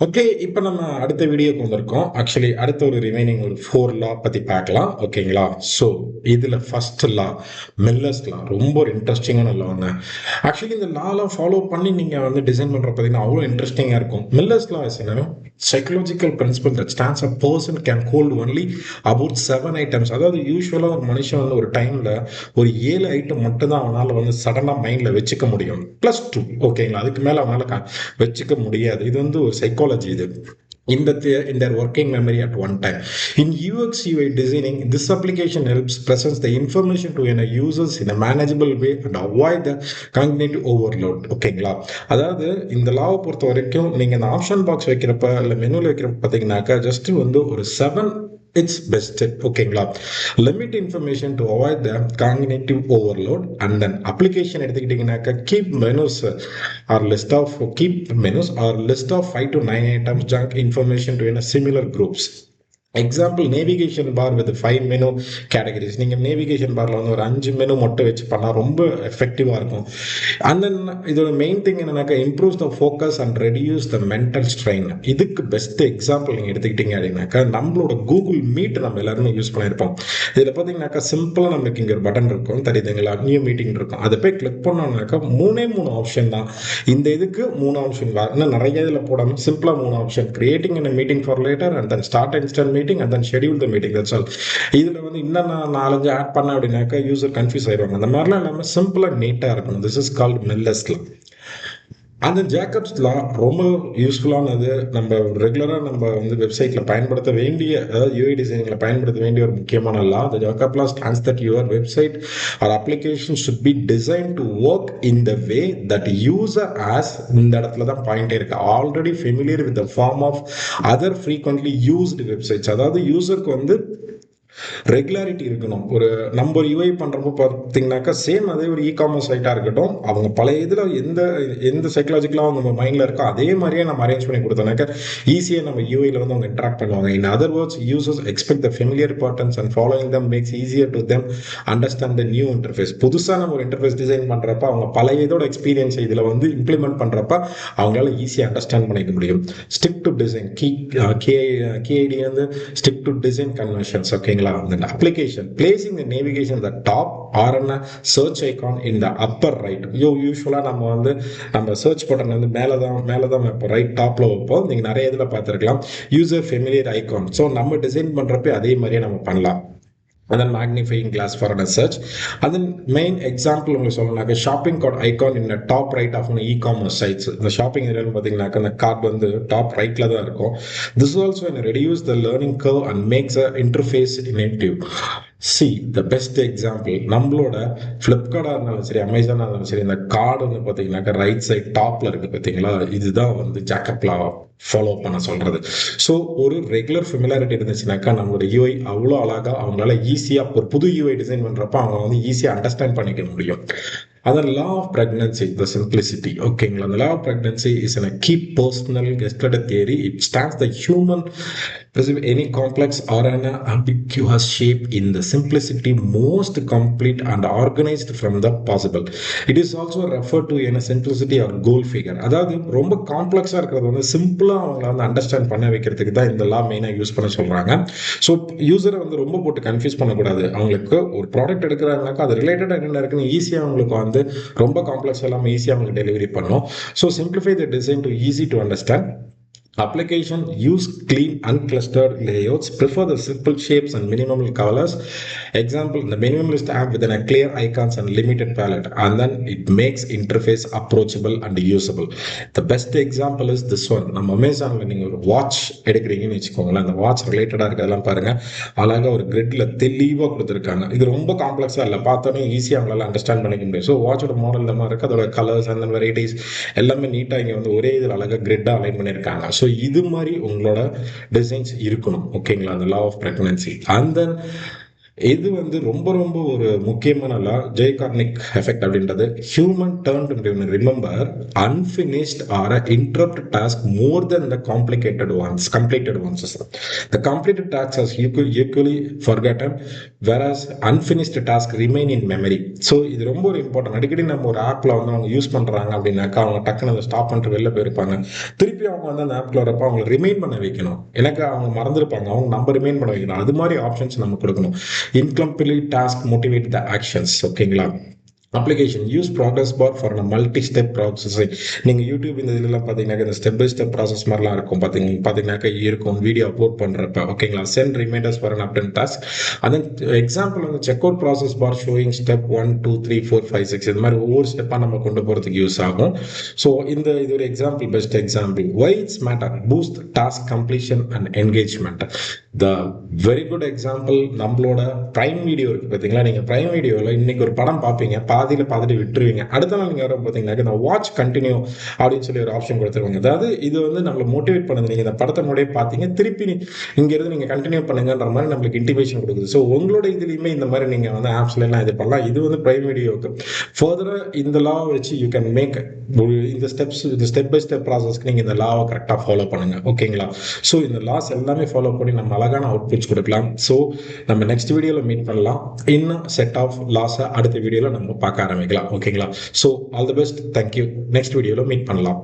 Okay. இப்ப நம்ம அடுத்த வீடியோக்கு வந்திருக்கோம். ஆக்சுவலி அடுத்த ஒரு ரிமைனிங் ஒரு 4 லா பத்தி பார்க்கலாம். ஓகேங்களா? ஸோ, இதுல ஃபர்ஸ்ட் லா, மில்லர்ஸ் லா. ரொம்ப ஒரு இன்ட்ரஸ்டிங்கான லாங்க. ஆக்சுவலி இந்த லாலாம் ஃபாலோ பண்ணி நீங்க வந்து டிசைன் பண்ற பார்த்தீங்கன்னா, அவ்ளோ இன்ட்ரஸ்டிங்கா இருக்கும். மில்லர்ஸ் லா இஸ் என்னன்னா, psychological principle that stands a person can hold only about 7 items. அதாவது யூசுவலா ஒரு மனுஷன் வந்து ஒரு டைம்ல ஒரு 7 ஐட்டம் மட்டும் தான் அவனால வந்து சடனா மைண்ட்ல வச்சுக்க முடியும். +2 ஓகேங்களா? அதுக்கு மேல அவனால வச்சுக்க முடியாது. இது வந்து ஒரு சைக்காலஜி இது. In their working memory at one time. In UX UI designing, this application helps present the information to end users in a manageable way and avoid the cognitive overload. ஓகேங்களா? அதாவது இந்த லாவை பொறுத்த வரைக்கும் நீங்க இந்த ஆப்ஷன் பாக்ஸ் வைக்கிறப்ப இல்ல மெனுல வைக்கிறப்ப பாத்தீங்கன்னாக்கா ஜஸ்ட் வந்து ஒரு 7 இட்ஸ் பெஸ்ட். ஓகேங்களா? Limit information to avoid the cognitive overload. And then application எடுத்துக்கிட்டீங்கன்னாக்கா keep menus or list of 5 to 9 items junk information to in a similar groups. Example navigation par with 5 menu categories. நீங்கள் navigation பாரில் வந்து ஒரு 5 menu மட்டும் வச்சு பண்ணால் ரொம்ப எஃபெக்டிவாக இருக்கும். அண்ட் தென் இதோட மெயின் திங் என்னன்னாக்கா improves the focus and reduce the mental strain. இதுக்கு பெஸ்ட் எக்ஸாம்பிள் நீங்கள் எடுத்துக்கிட்டீங்க அப்படின்னாக்கா நம்மளோட கூகுள் மீட் நம்ம எல்லாருமே யூஸ் பண்ணியிருப்போம். இதில் பார்த்தீங்கன்னாக்கா சிம்பிளாக நம்மளுக்கு இங்கே ஒரு பட்டன் இருக்கும், தெரியுதுங்களா? நியூ மீட்டிங் இருக்கும். அதை போய் கிளிக் பண்ணோம்னாக்கா 3 ஆப்ஷன் தான். இந்த இதுக்கு 3 ஆப்ஷன், இன்னும் நிறைய இதில் போடாமல் சிம்பிளாக 3 option: creating in meeting for later, and then start instant meeting, and then schedule the meeting. That's all. இதுல வந்து இன்னும் நான் 4-5 ஆட் பண்ண அப்படின்னாக்கா யூசர் கன்ஃபியூஸ் ஆயிடுவாங்க. அந்த மாதிரிலாம் இல்லாமல் சிம்பிளா நீட்டா இருக்கணும். திஸ் இஸ் கால்ட் மில்லர்ஸ் லா. அந்த ஜேக்கப்ஸ் லா ரொம்ப யூஸ்ஃபுல்லானது. நம்ம ரெகுலரா நம்ம வந்து வெப்சைட்ல பயன்படுத்த வேண்டிய, அதாவது யூஐ டிசைனிங்ல பயன்படுத்த வேண்டிய ஒரு முக்கியமான லா. The Jacob law stands that your website or application should be designed to work in the way that user has, இந்த இடத்துல தான் பாயிண்டே இருக்கு, already familiar with the form of other frequently used websites. அதாவது யூசருக்கு வந்து ரெகுலாரிட்டி இருக்கணும். ஒரு நம்ம ஒரு யூஐ பண்றப்போ பார்த்தீங்கன்னாக்கா சேம் அதே ஒரு காமர்ஸ் சைட்டா இருக்கட்டும், அவங்க பழைய இதுல எந்த எந்த சைக்கலாஜிக்கலா அவங்க மைண்ட்ல இருக்கோ அதே மாதிரியே நம்ம அரேஞ்ச் பண்ணி கொடுத்தோம்னாக்கா ஈஸியா நம்ம யூஐல வந்து அவங்க இன்டராக்ட் பண்ணுவாங்க. In other words, users expect the familiar patterns and following them makes easier to them understand the new interface. புதுசா நம்ம ஒரு இன்டர்ஃபேஸ் டிசைன் பண்றப்ப அவங்க பழைய இதோட எக்ஸ்பீரியன்ஸ் இதுல வந்து இம்ப்ளிமெண்ட் பண்றப்ப அவங்களால ஈஸியா அண்டர்ஸ்டாண்ட் பண்ணிக்க முடியும். ஸ்டிக் டு டிசைன் கேஐடி வந்து ஸ்டிக் டு டிசைன் கன்வென்ஷன்ஸ். ஓகேங்களா? அந்த application placing the navigation at the top or in a search icon in the upper right. யூஸ்வலா நம்ம சர்ச் பட்டன் வந்து மேலதான் வைப்போம், ரைட் டாப்ல வைப்போம். நீங்க நிறைய இதுல பார்த்திருக்கலாம் யூசர் ஃபெமிலியர் ஐகான். ஸோ நம்ம டிசைன் பண்றப்ப அதே மாதிரியே நம்ம பண்ணலாம். and then magnifying glass for a search. And then main example உங்களுக்கு சொல்லணும்னாக்க shopping cart icon in the top right of an e-commerce sites. இந்த ஷாப்பிங் ஏரியா பார்த்தீங்கன்னாக்க அந்த கார்ட் வந்து டாப் ரைட்ல தான் இருக்கும். This also reduce the learning curve and makes the interface intuitive. See the best example நம்மளோட ஃப்ளிப்கார்ட்டாக இருந்தாலும் சரி, அமேசானாக இருந்தாலும் சரி, இந்த கார்டு வந்து பார்த்தீங்கன்னாக்கா ரைட் சைட் டாப்ல இருக்கு பார்த்தீங்களா? இதுதான் வந்து ஜேக்கப் லா ஃபாலோ பண்ண சொல்றது. ஸோ ஒரு ரெகுலர் ஃபெமிலாரிட்டி இருந்துச்சுனாக்கா நம்மளோட யூஐ அவ்வளோ அழகா அவங்களால ஈஸியாக ஒரு புது யூஐ டிசைன் பண்றப்ப அவங்க வந்து ஈஸியாக அண்டர்ஸ்டாண்ட் பண்ணிக்க முடியும். அதன் law of pregnancy, the simplicity. ஓகேங்களா? அந்த law of pregnancy is a key personal gested theory. It stands the human perceive any complex or an ambiguous shape in the simplicity most complete and organized from the possible. It is also referred to in a simplicity or goal figure. அதாவது ரொம்ப காம்ப்ளெக்ஸா இருக்கிறது வந்து சிம்பிளா அவங்களை வந்து understand பண்ண வைக்கிறதுக்கு தான் இந்த லா மெயினா யூஸ் பண்ண சொல்றாங்க. ஸோ யூசரை வந்து ரொம்ப போட்டு கன்ஃபியூஸ் பண்ணக்கூடாது. அவங்களுக்கு ஒரு ப்ராடக்ட் எடுக்கிறாங்கனாக்கா அது ரிலேட்டட் என்னென்ன இருக்குன்னு ஈஸியா அவங்களுக்கு வந்து ரொம்ப காம்ப்ளெக்ஸ் எல்லாம் ஈஸியா அவங்களுக்கு டெலிவரி பண்ணும். So simplify the design to easy to understand. Application use clean unclustered layouts, prefer the simple shapes and minimal colors. Example, the minimalist app with a clear icons and limited palette, and then it makes interface approachable and usable. The best example is this one. நம்ம அமேசான்ல நீங்க ஒரு watch எடுக்கிறீங்கன்னு வச்சுக்கோங்களேன், அந்த watch ரிலேட்டடா இருக்கிறதெல்லாம் பாருங்க, அழகா ஒரு கிரிட்ல தெளிவா கொடுத்துருக்காங்க. இது ரொம்ப காம்ப்ளெக்ஸா இல்லை, பார்த்தோன்னே ஈஸியாக அவங்களால அண்டர்ஸ்டாண்ட் பண்ணிக்க முடியும். ஸோ வாட்சோட மாடல் இந்த மாதிரி இருக்கு, அதோட கலர்ஸ் அந்த வெரைட்டிஸ் எல்லாமே நீட்டா இங்க வந்து ஒரே இதில் அழகா கிரிட்டா அலைன் பண்ணியிருக்காங்க. ஸோ இது மாதிரி உங்களோட டிசைன்ஸ் இருக்கணும். ஓகேங்களா? அந்த law of pregnancy. And then இது வந்து ரொம்ப ரொம்ப ஒரு முக்கியமான லா, ஜெய்கார்னிக் எஃபெக்ட் அப்படின்றது. Human turn remember unfinished or interrupt task more then the complicated ones completed ones. The completed task are equally forgotten whereas unfinished task remain in memory. So இது ரொம்ப ஒரு இம்பார்ட்டன்ட். அடிக்கடி நம்ம ஒரு ஆப்பில் வந்து அவங்க யூஸ் பண்ணுறாங்க அப்படின்னாக்கா அவங்க டக்குன்னு அதை ஸ்டாப் பண்ணிட்டு வெளில போயிருப்பாங்க. திருப்பி அவங்க வந்து அந்த ஆப்பில் வரப்போ அவங்களை ரிமைண்ட் பண்ண வைக்கணும். எனக்கு அவங்க மறந்துருப்பாங்க, அவங்க நம்ம ரிமைண்ட் பண்ண வைக்கணும். அது மாதிரி ஆப்ஷன்ஸ் நம்ம கொடுக்கணும். Incomplete task motivate the actions. ஓகேங்களா? Application use progress bar for multi step processing. நீங்கள் யூடியூப் இந்த இதெல்லாம் பார்த்தீங்கன்னா இந்த ஸ்டெப் பை ஸ்டெப் ப்ராசஸ் மாதிரிலாம் இருக்கும். பார்த்தீங்கன்னாக்கா இருக்கும் வீடியோ அப்லோட் பண்ணுறப்ப. ஓகேங்களா? சென்ட் ரிமைண்டர்ஸ் ஃபார் அன் அப்டன் டாஸ்க். அதன் எக்ஸாம்பிள் வந்து check out process bar showing step 1 2 3 4 5 6 இது மாதிரி ஒவ்வொரு ஸ்டெப்பாக நம்ம கொண்டு போகிறதுக்கு யூஸ் ஆகும். ஸோ இது ஒரு example, best example. Why it's matter boost task completion and engagement. The very good example நம்மளோட பிரைம் வீடியோ இருக்குது பார்த்தீங்களா? நீங்கள் பிரைம் வீடியோவில் இன்னைக்கு ஒரு படம் பார்ப்பீங்க, பாதியில் பார்த்துட்டு விட்டுருவீங்க. அடுத்த நாள் நீங்கள் வர பார்த்தீங்கன்னா இந்த வாட்ச் கண்டினியூ அப்படின்னு சொல்லி ஒரு ஆப்ஷன் கொடுத்துருவாங்க. அதாவது இது வந்து நம்மளை மோட்டிவேட் பண்ணுது. நீங்கள் இந்த படத்தை முன்னாடியே பார்த்தீங்க, திருப்பி இங்கேருந்து நீங்கள் கண்டினியூ பண்ணுங்கன்ற மாதிரி நம்மளுக்கு இன்டிமேஷன் கொடுக்குது. ஸோ உங்களோட இதுலேயுமே இந்த மாதிரி நீங்கள் வந்து ஆப்ஸ்லாம் இது பண்ணலாம். இது வந்து பிரைம் வீடியோக்கு ஃபர்தராக இந்த லா வச்சு யூ கேன் மேக் இந்த ஸ்டெப் பை ஸ்டெப் ப்ராசஸ்க்கு நீங்கள் இந்த லாவை கரெக்டாக ஃபாலோ பண்ணுங்க. ஓகேங்களா? ஸோ இந்த லாஸ் எல்லாமே ஃபாலோ பண்ணி நம்ம அழகான அவுட்புட்ஸ் கொடுக்கலாம். ஸோ நம்ம நெக்ஸ்ட் வீடியோவில் மீட் பண்ணலாம். இன்னும் செட் ஆஃப் லாஸை அடுத்த வீடியோவில் நம்ம பார்க்க ஆரம்பிக்கலாம். ஓகேங்களா? So all the best. Thank you. Next வீடியோவில் மீட் பண்ணலாம்.